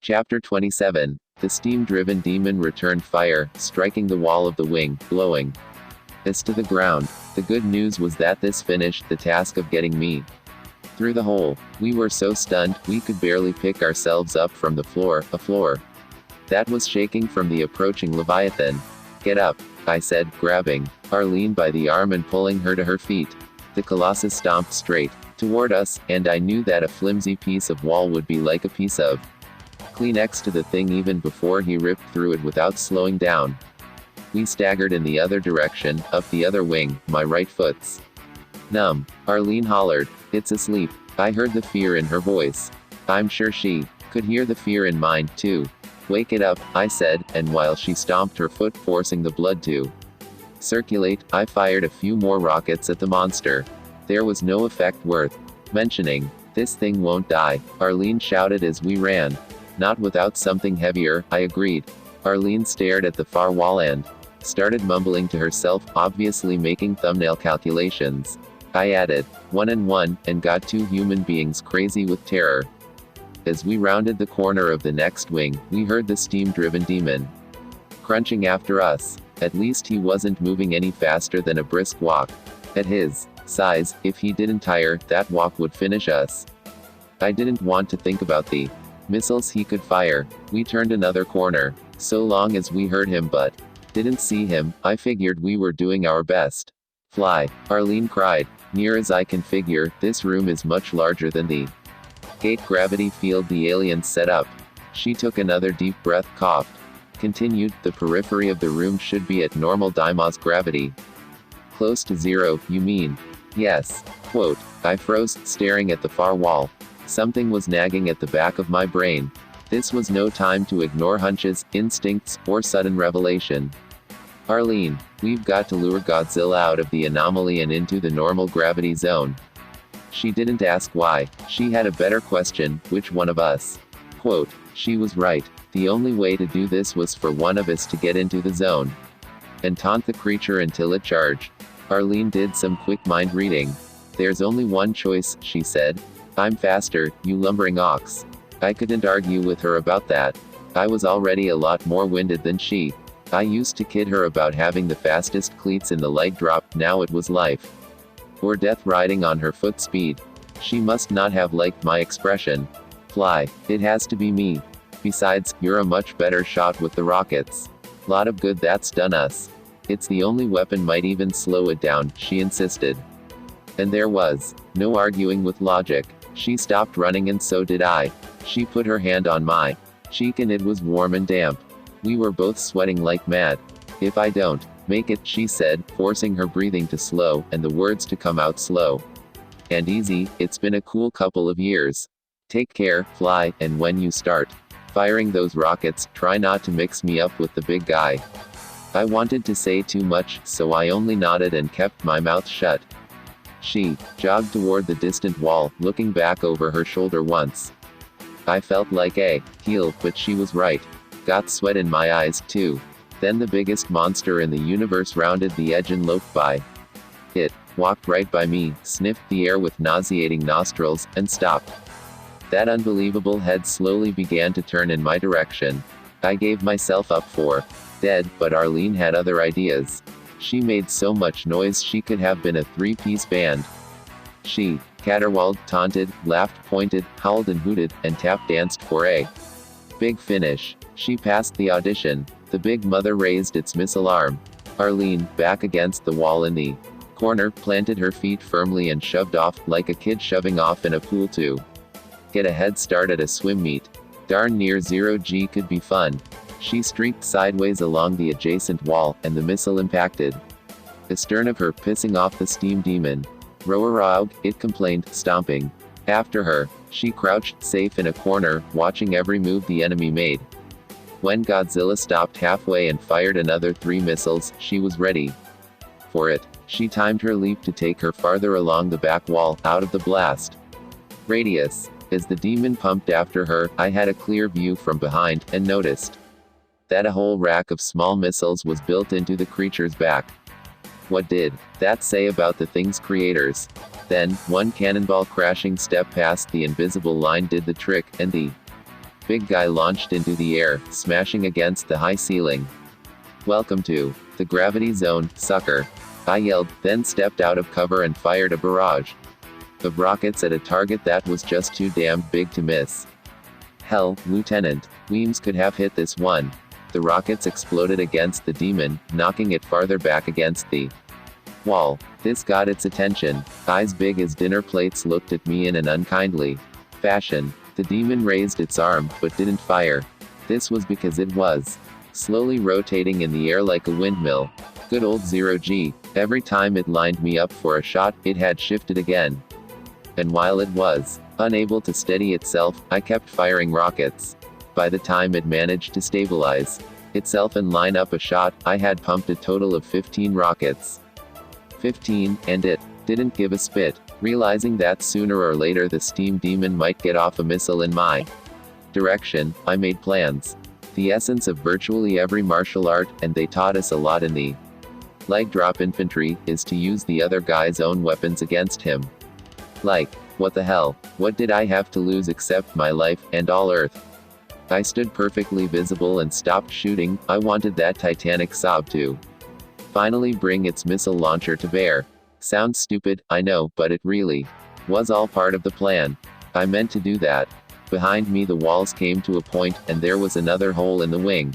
Chapter 27. The steam-driven demon returned fire, striking the wall of the wing, blowing us to the ground. The good news was that this finished the task of getting me through the hole. We were so stunned, we could barely pick ourselves up from the floor, a floor that was shaking from the approaching Leviathan. "Get up," I said, grabbing Arlene by the arm and pulling her to her feet. The Colossus stomped straight toward us, and I knew that a flimsy piece of wall would be like a piece of Kleenex to the thing even before he ripped through it without slowing down. We staggered in the other direction, up the other wing, my right foot's numb. Arlene hollered, "It's asleep." I heard the fear in her voice. I'm sure she could hear the fear in mine, too. "Wake it up," I said, and while she stomped her foot forcing the blood to circulate, I fired a few more rockets at the monster. There was no effect worth mentioning. "This thing won't die," Arlene shouted as we ran. "Not without something heavier," I agreed. Arlene stared at the far wall and started mumbling to herself, obviously making thumbnail calculations. I added 1 and 1, and got 2 human beings crazy with terror. As we rounded the corner of the next wing, we heard the steam-driven demon crunching after us. At least he wasn't moving any faster than a brisk walk. At his size, if he didn't tire, that walk would finish us. I didn't want to think about the missiles he could fire. We turned another corner. So long as we heard him but didn't see him, I figured we were doing our best. "Fly," Arlene cried. "Near as I can figure, this room is much larger than the gate gravity field the aliens set up." She took another deep breath, coughed, continued, "The periphery of the room should be at normal Deimos gravity." "Close to zero, you mean?" "Yes." Quote. I froze, staring at the far wall. Something was nagging at the back of my brain. This was no time to ignore hunches, instincts, or sudden revelation. "Arlene, we've got to lure Godzilla out of the anomaly and into the normal gravity zone." She didn't ask why. She had a better question: which one of us? Quote. She was right. The only way to do this was for one of us to get into the zone and taunt the creature until it charged. Arlene did some quick mind reading. "There's only one choice," she said. "I'm faster, you lumbering ox." I couldn't argue with her about that. I was already a lot more winded than she. I used to kid her about having the fastest cleats in the light drop, now it was life or death riding on her foot speed. She must not have liked my expression. "Fly. It has to be me. Besides, you're a much better shot with the rockets. Lot of good that's done us." "It's the only weapon, might even slow it down," she insisted. And there was no arguing with logic. She stopped running and so did I. She put her hand on my cheek and it was warm and damp. We were both sweating like mad. "If I don't make it," she said, forcing her breathing to slow, and the words to come out slow and easy, "it's been a cool couple of years. Take care, Fly, and when you start firing those rockets, try not to mix me up with the big guy." I wanted to say too much, so I only nodded and kept my mouth shut. She jogged toward the distant wall, looking back over her shoulder once. I felt like a heel, but she was right. Got sweat in my eyes, too. Then the biggest monster in the universe rounded the edge and loafed by. It walked right by me, sniffed the air with nauseating nostrils, and stopped. That unbelievable head slowly began to turn in my direction. I gave myself up for dead, but Arlene had other ideas. She made so much noise she could have been a 3-piece band. She caterwauled, taunted, laughed, pointed, howled and hooted, and tap danced for a big finish. She passed the audition. The big mother raised its missile arm. Arlene, back against the wall in the corner, planted her feet firmly and shoved off, like a kid shoving off in a pool to get a head start at a swim meet. Darn near 0G could be fun. She streaked sideways along the adjacent wall, and the missile impacted astern of her, pissing off the steam demon. "Roarog," it complained, stomping after her. She crouched, safe in a corner, watching every move the enemy made. When Godzilla stopped halfway and fired another 3 missiles, she was ready for it. She timed her leap to take her farther along the back wall, out of the blast radius. As the demon pumped after her, I had a clear view from behind, and noticed that a whole rack of small missiles was built into the creature's back. What did that say about the thing's creators? Then, one cannonball crashing step past the invisible line did the trick, and the big guy launched into the air, smashing against the high ceiling. "Welcome to the gravity zone, sucker," I yelled, then stepped out of cover and fired a barrage of rockets at a target that was just too damn big to miss. Hell, Lieutenant Weems could have hit this one. The rockets exploded against the demon, knocking it farther back against the wall. This got its attention. Eyes big as dinner plates looked at me in an unkindly fashion. The demon raised its arm, but didn't fire. This was because it was slowly rotating in the air like a windmill. Good old 0G. Every time it lined me up for a shot, it had shifted again. And while it was unable to steady itself, I kept firing rockets. By the time it managed to stabilize itself and line up a shot, I had pumped a total of 15 rockets. 15, and it didn't give a spit. Realizing that sooner or later the steam demon might get off a missile in my direction, I made plans. The essence of virtually every martial art, and they taught us a lot in the leg drop infantry, is to use the other guy's own weapons against him. Like, what the hell? What did I have to lose except my life, and all Earth? I stood perfectly visible and stopped shooting. I wanted that titanic Saab to finally bring its missile launcher to bear. Sounds stupid, I know, but it really was all part of the plan. I meant to do that. Behind me the walls came to a point, and there was another hole in the wing,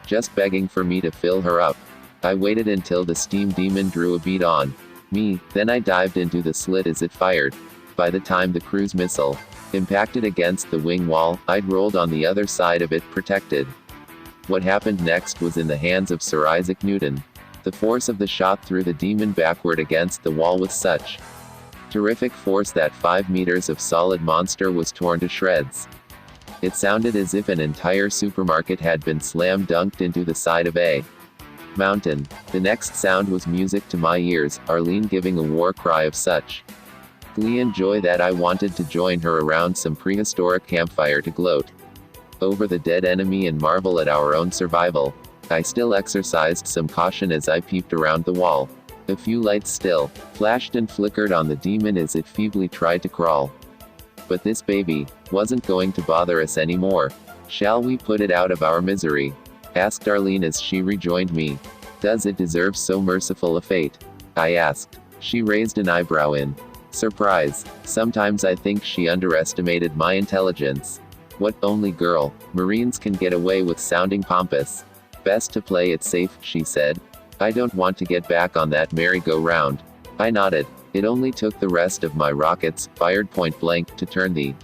just begging for me to fill her up. I waited until the steam demon drew a bead on me, then I dived into the slit as it fired. By the time the cruise missile impacted against the wing wall, I'd rolled on the other side of it, protected. What happened next was in the hands of Sir Isaac Newton. The force of the shot threw the demon backward against the wall with such terrific force that 5 meters of solid monster was torn to shreds. It sounded as if an entire supermarket had been slam dunked into the side of a mountain. The next sound was music to my ears, Arlene giving a war cry of such glee and joy that I wanted to join her around some prehistoric campfire to gloat over the dead enemy and marvel at our own survival. I still exercised some caution as I peeped around the wall. A few lights still flashed and flickered on the demon as it feebly tried to crawl. But this baby wasn't going to bother us anymore. "Shall we put it out of our misery?" asked Arlene as she rejoined me. "Does it deserve so merciful a fate?" I asked. She raised an eyebrow in surprise. Sometimes I think she underestimated my intelligence. "What, only girl? Marines can get away with sounding pompous. Best to play it safe," she said. "I don't want to get back on that merry-go-round." I nodded. It only took the rest of my rockets, fired point blank, to turn the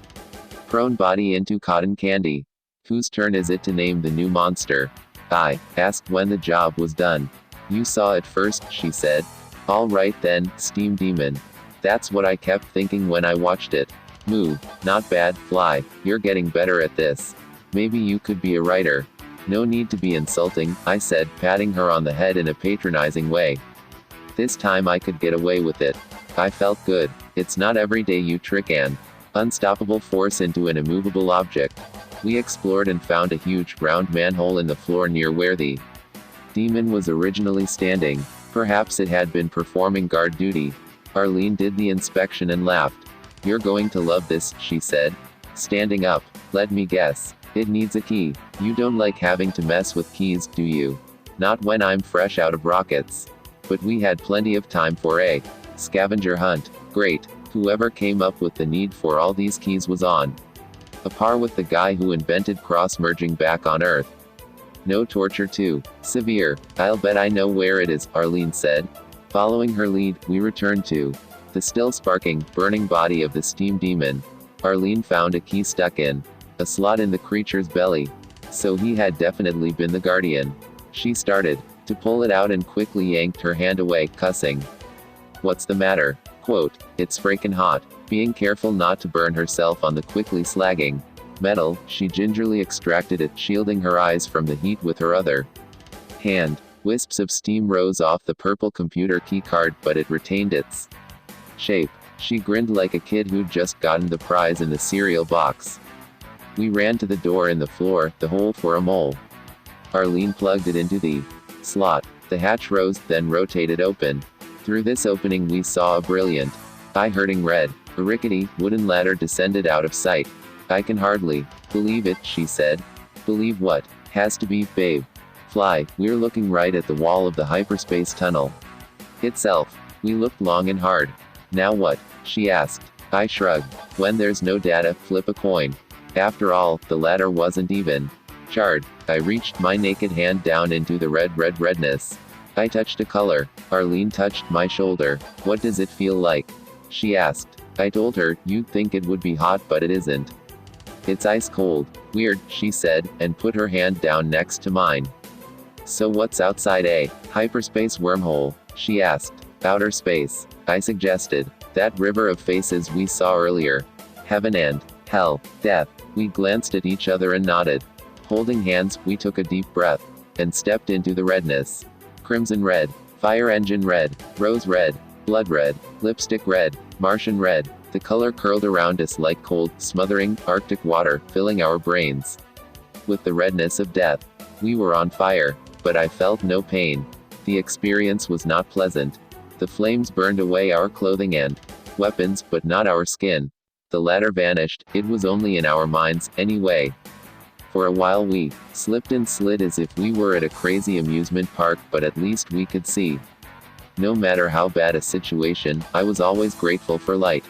prone body into cotton candy. "Whose turn is it to name the new monster?" I asked when the job was done. "You saw it first," she said. "All right then, Steam Demon." That's what I kept thinking when I watched it. "Moo. Not bad, Fly. You're getting better at this. Maybe you could be a writer." "No need to be insulting," I said, patting her on the head in a patronizing way. This time I could get away with it. I felt good. It's not every day you trick an unstoppable force into an immovable object. We explored and found a huge, round manhole in the floor near where the demon was originally standing. Perhaps it had been performing guard duty. Arlene did the inspection and laughed. "You're going to love this," she said, standing up. "Let me guess. It needs a key. You don't like having to mess with keys, do you?" "Not when I'm fresh out of rockets." But we had plenty of time for a scavenger hunt. Great. Whoever came up with the need for all these keys was on a par with the guy who invented cross-merging back on Earth. "No torture too severe. I'll bet I know where it is," Arlene said. Following her lead, we returned to the still sparking, burning body of the steam demon. Arlene found a key stuck in a slot in the creature's belly. So he had definitely been the guardian. She started to pull it out and quickly yanked her hand away, cussing. "What's the matter?" Quote, "It's freaking hot." Being careful not to burn herself on the quickly slagging metal, she gingerly extracted it, shielding her eyes from the heat with her other hand. Wisps of steam rose off the purple computer keycard, but it retained its shape. She grinned like a kid who'd just gotten the prize in the cereal box. We ran to the door in the floor, the hole for a mole. Arlene plugged it into the slot. The hatch rose, then rotated open. Through this opening we saw a brilliant, eye-hurting red. A rickety, wooden ladder descended out of sight. I can hardly believe it, she said. Believe what? Has to be, babe. Fly, we're looking right at the wall of the hyperspace tunnel itself. We looked long and hard. Now what? She asked. I shrugged. When there's no data, flip a coin. After all, the ladder wasn't even charred. I reached my naked hand down into the redness. I touched a color. Arlene touched my shoulder. What does it feel like? She asked. I told her, you'd think it would be hot, but it isn't. It's ice cold. Weird, she said, and put her hand down next to mine. So what's outside a hyperspace wormhole? She asked. Outer space, I suggested. That river of faces we saw earlier. Heaven and hell, death. We glanced at each other and nodded. Holding hands, we took a deep breath and stepped into the redness. Crimson red, fire engine red, rose red, blood red, lipstick red, Martian red. The color curled around us like cold, smothering, Arctic water, filling our brains with the redness of death. We were on fire, but I felt no pain. The experience was not pleasant. The flames burned away our clothing and weapons, but not our skin. The ladder vanished. It was only in our minds, anyway. For a while we slipped and slid as if we were at a crazy amusement park, but at least we could see. No matter how bad a situation, I was always grateful for light.